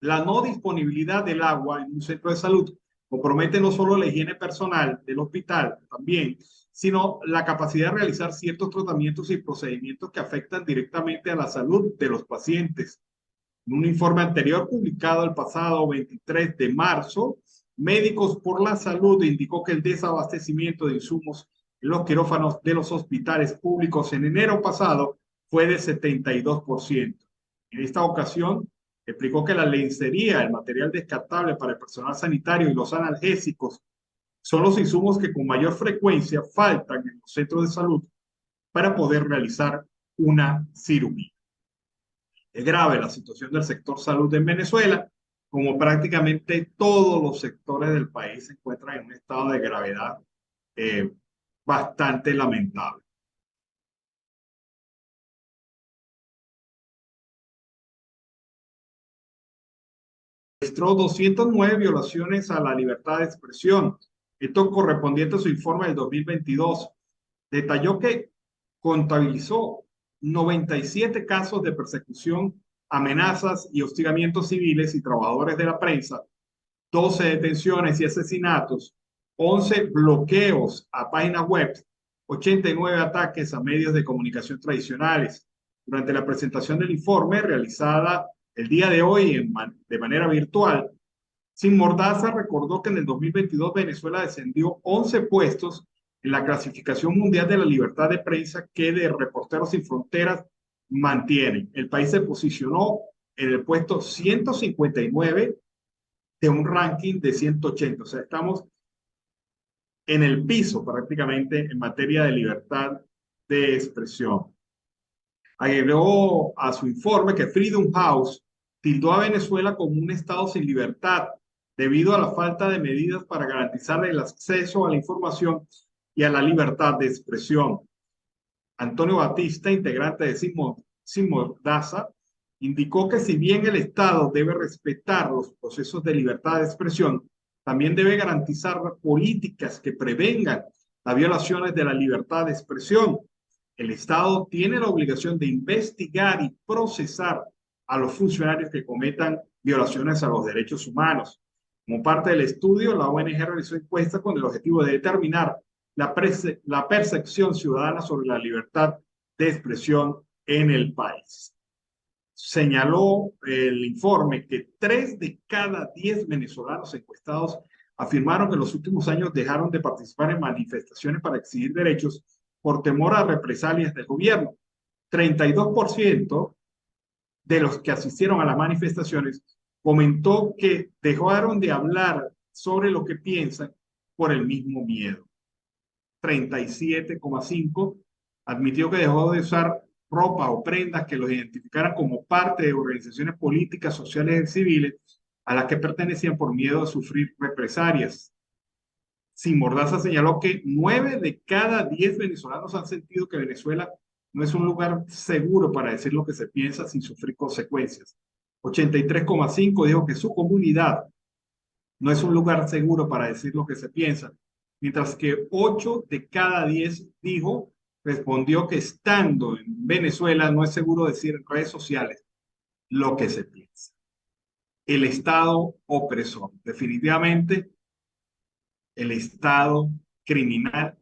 La no disponibilidad del agua en un centro de salud compromete no solo la higiene personal del hospital también, sino la capacidad de realizar ciertos tratamientos y procedimientos que afectan directamente a la salud de los pacientes. En un informe anterior publicado el pasado 23 de marzo, Médicos por la Salud indicó que el desabastecimiento de insumos en los quirófanos de los hospitales públicos en enero pasado fue de 72%. En esta ocasión, explicó que la lencería, el material descartable para el personal sanitario y los analgésicos son los insumos que con mayor frecuencia faltan en los centros de salud para poder realizar una cirugía. Es grave la situación del sector salud en Venezuela, como prácticamente todos los sectores del país se encuentran en un estado de gravedad bastante lamentable. Registró 209 violaciones a la libertad de expresión, esto correspondiente a su informe del 2022. Detalló que contabilizó 97 casos de persecución, amenazas y hostigamientos civiles y trabajadores de la prensa, 12 detenciones y asesinatos, 11 bloqueos a páginas web, 89 ataques a medios de comunicación tradicionales. Durante la presentación del informe realizada el día de hoy de manera virtual, Sin Mordaza recordó que en el 2022 Venezuela descendió 11 puestos en la clasificación mundial de la libertad de prensa que de Reporteros Sin Fronteras mantienen. El país se posicionó en el puesto 159 de un ranking de 180. O sea, estamos en el piso prácticamente en materia de libertad de expresión. Agregó a su informe que Freedom House tildó a Venezuela como un estado sin libertad debido a la falta de medidas para garantizar el acceso a la información y a la libertad de expresión. Antonio Batista, integrante de Sin Mordaza, indicó que si bien el Estado debe respetar los procesos de libertad de expresión, también debe garantizar políticas que prevengan las violaciones de la libertad de expresión. El Estado tiene la obligación de investigar y procesar a los funcionarios que cometan violaciones a los derechos humanos. Como parte del estudio, la ONG realizó encuestas con el objetivo de determinar la percepción ciudadana sobre la libertad de expresión en el país. Señaló el informe que 3 de cada 10 venezolanos encuestados afirmaron que en los últimos años dejaron de participar en manifestaciones para exigir derechos por temor a represalias del gobierno. 32% de los que asistieron a las manifestaciones comentó que dejaron de hablar sobre lo que piensan por el mismo miedo. 37,5% admitió que dejó de usar ropa o prendas que los identificaran como parte de organizaciones políticas, sociales y civiles a las que pertenecían por miedo a sufrir represalias. Sin Mordaza señaló que 9 de cada 10 venezolanos han sentido que Venezuela no es un lugar seguro para decir lo que se piensa sin sufrir consecuencias. 83,5% dijo que su comunidad no es un lugar seguro para decir lo que se piensa, mientras que 8 de cada 10 respondió que estando en Venezuela no es seguro decir en redes sociales lo que se piensa. El Estado opresor, definitivamente el Estado criminal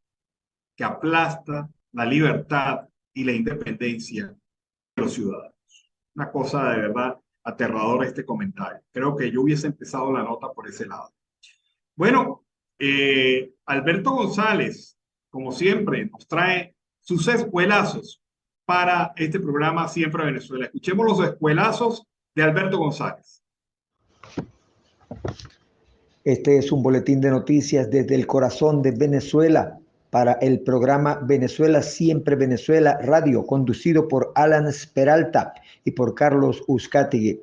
que aplasta la libertad y la independencia de los ciudadanos. Una cosa de verdad aterradora este comentario. Creo que yo hubiese empezado la nota por ese lado. Bueno, Alberto González, como siempre, nos trae sus espuelazos para este programa Siempre Venezuela. Escuchemos los espuelazos de Alberto González. Este es un boletín de noticias desde el corazón de Venezuela para el programa Venezuela Siempre Venezuela Radio, conducido por Alan Peralta y por Carlos Uzcategui.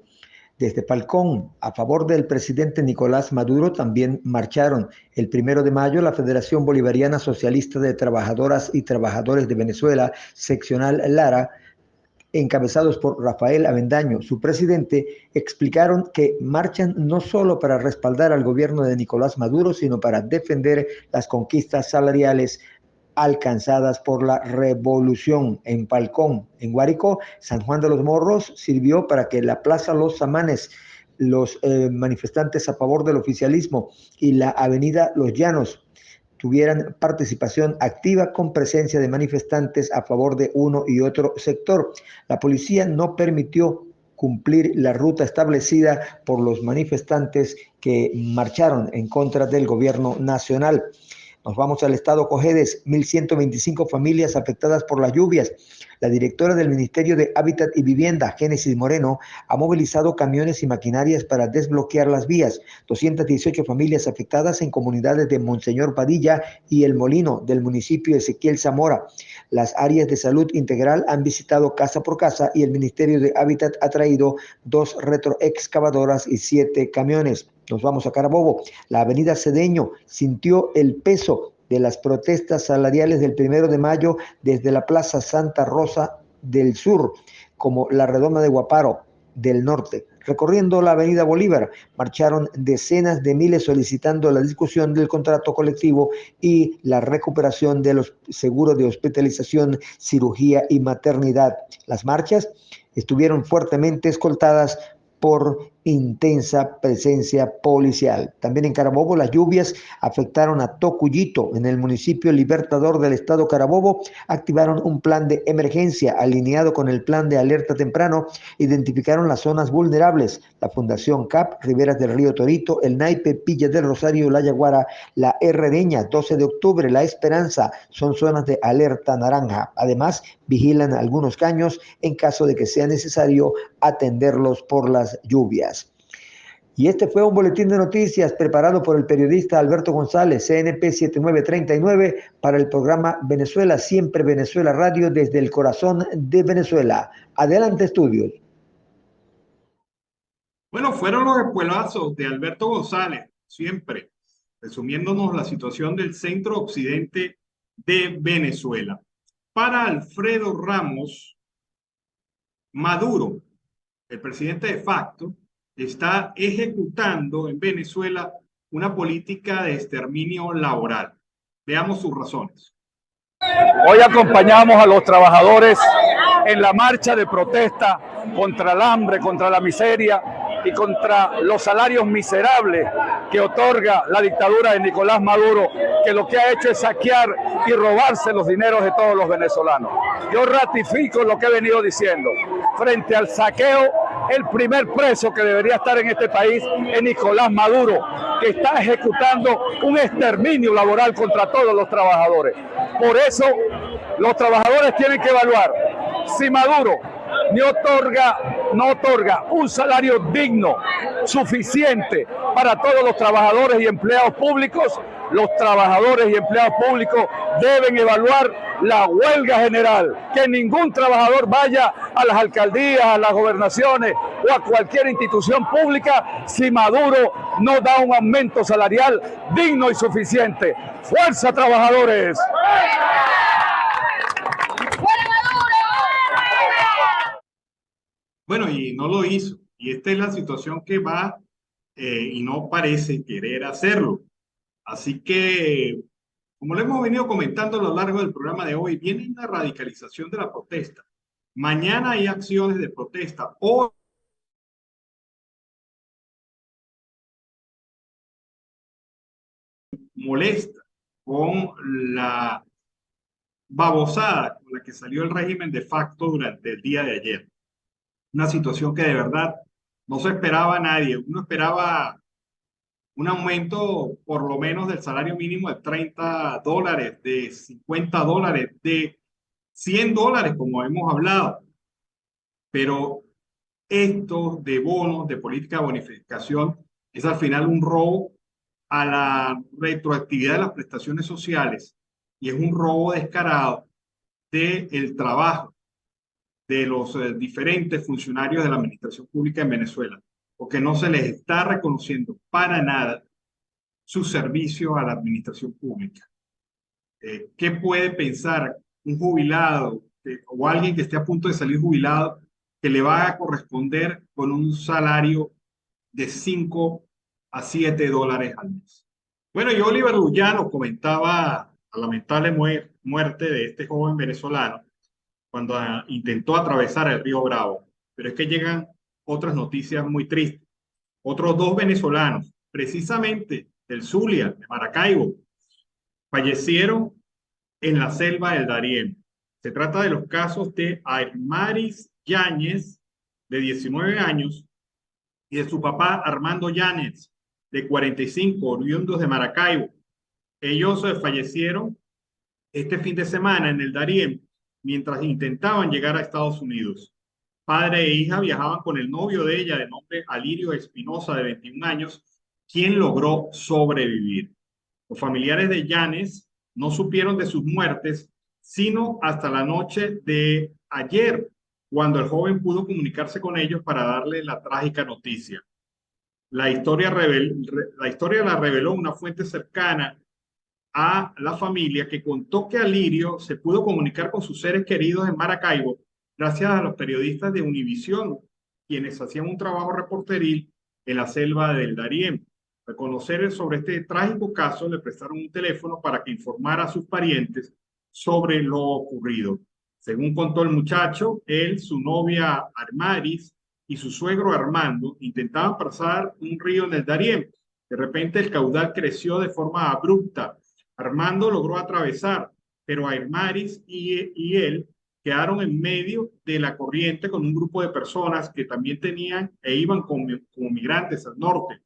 Desde Falcón, a favor del presidente Nicolás Maduro, también marcharon el 1 de mayo la Federación Bolivariana Socialista de Trabajadoras y Trabajadores de Venezuela, seccional Lara, encabezados por Rafael Avendaño, su presidente, explicaron que marchan no solo para respaldar al gobierno de Nicolás Maduro, sino para defender las conquistas salariales alcanzadas por la revolución. En Falcón, en Guárico, San Juan de los Morros sirvió para que la Plaza Los Samanes, los manifestantes a favor del oficialismo y la avenida Los Llanos tuvieran participación activa con presencia de manifestantes a favor de uno y otro sector. La policía no permitió cumplir la ruta establecida por los manifestantes que marcharon en contra del gobierno nacional. Nos vamos al estado Cojedes, 1.125 familias afectadas por las lluvias. La directora del Ministerio de Hábitat y Vivienda, Génesis Moreno, ha movilizado camiones y maquinarias para desbloquear las vías. 218 familias afectadas en comunidades de Monseñor Padilla y El Molino del municipio Ezequiel Zamora. Las áreas de salud integral han visitado casa por casa y el Ministerio de Hábitat ha traído 2 retroexcavadoras y 7 camiones. Nos vamos a Carabobo. La avenida Cedeño sintió el peso de las protestas salariales del 1 de mayo desde la Plaza Santa Rosa del Sur, como la Redoma de Guaparo del Norte. Recorriendo la avenida Bolívar, marcharon decenas de miles solicitando la discusión del contrato colectivo y la recuperación de los seguros de hospitalización, cirugía y maternidad. Las marchas estuvieron fuertemente escoltadas por intensa presencia policial. También en Carabobo las lluvias afectaron a Tocuyito. En el municipio Libertador del estado Carabobo activaron un plan de emergencia alineado con el plan de alerta temprano. Identificaron las zonas vulnerables. La Fundación CAP, Riberas del Río Torito, El Naipe, Pilla del Rosario, La Yaguara, La Herrereña, 12 de octubre, La Esperanza, son zonas de alerta naranja. Además, vigilan algunos caños en caso de que sea necesario atenderlos por las lluvias. Y este fue un boletín de noticias preparado por el periodista Alberto González, CNP 7939, para el programa Venezuela Siempre Venezuela Radio desde el corazón de Venezuela. Adelante, estudios. Bueno, fueron los espuelazos de Alberto González, siempre, resumiéndonos la situación del centro occidente de Venezuela. Para Alfredo Ramos, Maduro, el presidente de facto, está ejecutando en Venezuela una política de exterminio laboral. Veamos sus razones. Hoy acompañamos a los trabajadores en la marcha de protesta contra el hambre, contra la miseria y contra los salarios miserables que otorga la dictadura de Nicolás Maduro, que lo que ha hecho es saquear y robarse los dineros de todos los venezolanos. Yo ratifico lo que he venido diciendo. Frente al saqueo, el primer preso que debería estar en este país es Nicolás Maduro, que está ejecutando un exterminio laboral contra todos los trabajadores. Por eso, los trabajadores tienen que evaluar si Maduro no otorga un salario digno, suficiente para todos los trabajadores y empleados públicos. Los trabajadores y empleados públicos deben evaluar la huelga general, que ningún trabajador vaya a las alcaldías, a las gobernaciones o a cualquier institución pública si Maduro no da un aumento salarial digno y suficiente. ¡Fuerza, trabajadores! Bueno, y no lo hizo. Y esta es la situación que va y no parece querer hacerlo. Así que, como lo hemos venido comentando a lo largo del programa de hoy, viene una radicalización de la protesta. Mañana hay acciones de protesta. Hoy molesta con la babosada con la que salió el régimen de facto durante el día de ayer. Una situación que de verdad no se esperaba a nadie. Uno esperaba un aumento por lo menos del salario mínimo de $30, de $50, de $100, como hemos hablado. Pero esto de bonos, de política de bonificación, es al final un robo a la retroactividad de las prestaciones sociales y es un robo descarado del trabajo de los diferentes funcionarios de la administración pública en Venezuela, porque no se les está reconociendo para nada su servicio a la administración pública. ¿Qué puede pensar un jubilado o alguien que esté a punto de salir jubilado, que le va a corresponder con un salario de 5 a 7 dólares al mes. Bueno, y Oliver Lullano comentaba la lamentable muerte de este joven venezolano cuando intentó atravesar el río Bravo. Pero es que llegan otras noticias muy tristes. Otros 2 venezolanos, precisamente del Zulia, de Maracaibo, fallecieron en la selva del Darién. Se trata de los casos de Ayrmaris Yáñez, de 19 años, y de su papá Armando Yáñez, de 45, oriundos de Maracaibo. Ellos fallecieron este fin de semana en el Darién mientras intentaban llegar a Estados Unidos. Padre e hija viajaban con el novio de ella, de nombre Alirio Espinosa, de 21 años, quien logró sobrevivir. Los familiares de Yáñez no supieron de sus muertes sino hasta la noche de ayer, cuando el joven pudo comunicarse con ellos para darle la trágica noticia. La historia la reveló una fuente cercana a la familia, que contó que Alirio se pudo comunicar con sus seres queridos en Maracaibo gracias a los periodistas de Univisión, quienes hacían un trabajo reporteril en la selva del Darién. Al conocer sobre este trágico caso, le prestaron un teléfono para que informara a sus parientes sobre lo ocurrido. Según contó el muchacho, él, su novia Ayrmaris y su suegro Armando intentaban pasar un río en el Darién. De repente el caudal creció de forma abrupta. Armando logró atravesar, pero Ayrmaris y él quedaron en medio de la corriente con un grupo de personas que también tenían e iban como migrantes al norte.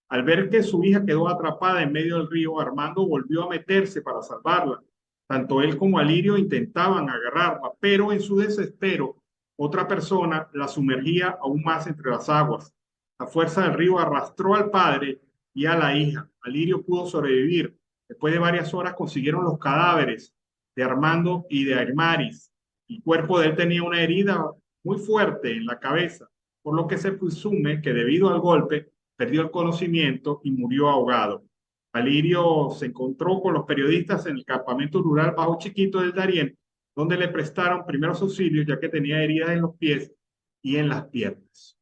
Al ver que su hija quedó atrapada en medio del río, Armando volvió a meterse para salvarla. Tanto él como Alirio intentaban agarrarla, pero en su desespero, otra persona la sumergía aún más entre las aguas. La fuerza del río arrastró al padre y a la hija. Alirio pudo sobrevivir. Después de varias horas consiguieron los cadáveres de Armando y de Ayrmaris. El cuerpo de él tenía una herida muy fuerte en la cabeza, por lo que se presume que debido al golpe perdió el conocimiento y murió ahogado. Alirio se encontró con los periodistas en el campamento rural Bajo Chiquito del Darién, donde le prestaron primeros auxilios ya que tenía heridas en los pies y en las piernas.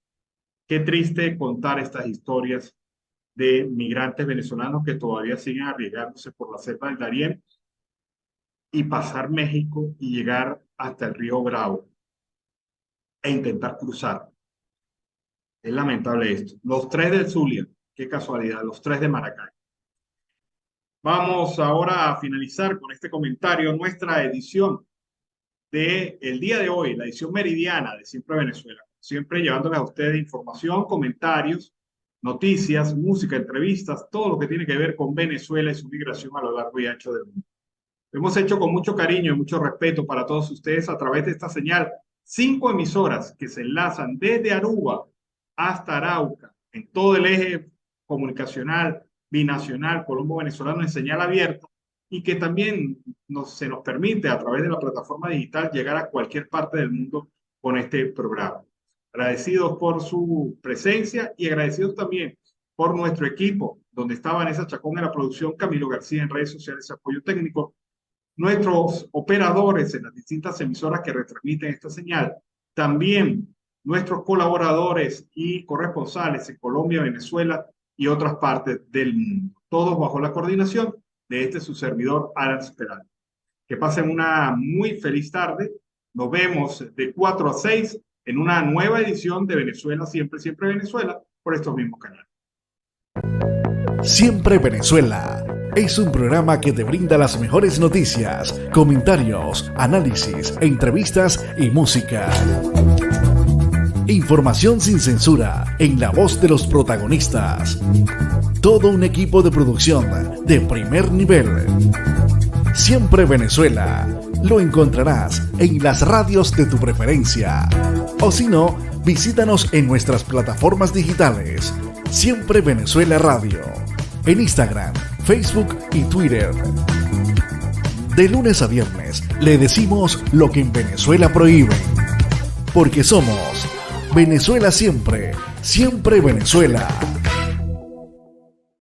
Qué triste contar estas historias de migrantes venezolanos que todavía siguen arriesgándose por la selva del Darién y pasar México y llegar hasta el río Bravo e intentar cruzar. Es lamentable esto. Los 3 del Zulia, qué casualidad, los 3 de Maracay. Vamos ahora a finalizar con este comentario nuestra edición del día de hoy, la edición meridiana de Siempre Venezuela. Siempre llevándoles a ustedes información, comentarios, noticias, música, entrevistas, todo lo que tiene que ver con Venezuela y su migración a lo largo y ancho del mundo. Lo hemos hecho con mucho cariño y mucho respeto para todos ustedes a través de esta señal. 5 emisoras que se enlazan desde Aruba hasta Arauca, en todo el eje comunicacional binacional colombo-venezolano en señal abierta, y que también se nos permite a través de la plataforma digital llegar a cualquier parte del mundo con este programa. Agradecidos por su presencia y agradecidos también por nuestro equipo, donde está Vanessa Chacón en la producción, Camilo García en redes sociales y apoyo técnico, nuestros operadores en las distintas emisoras que retransmiten esta señal, también nuestros colaboradores y corresponsales en Colombia, Venezuela y otras partes del mundo. Todos bajo la coordinación de su servidor, Alan Peralta. Que pasen una muy feliz tarde. Nos vemos de 4 a 6 en una nueva edición de Venezuela, siempre, siempre Venezuela, por estos mismos canales. Siempre Venezuela es un programa que te brinda las mejores noticias, comentarios, análisis, entrevistas y música. Información sin censura en la voz de los protagonistas. Todo un equipo de producción de primer nivel. Siempre Venezuela. Lo encontrarás en las radios de tu preferencia. O si no, visítanos en nuestras plataformas digitales. Siempre Venezuela Radio. En Instagram, Facebook y Twitter. De lunes a viernes le decimos lo que en Venezuela prohíben. Porque somos Venezuela siempre, siempre Venezuela.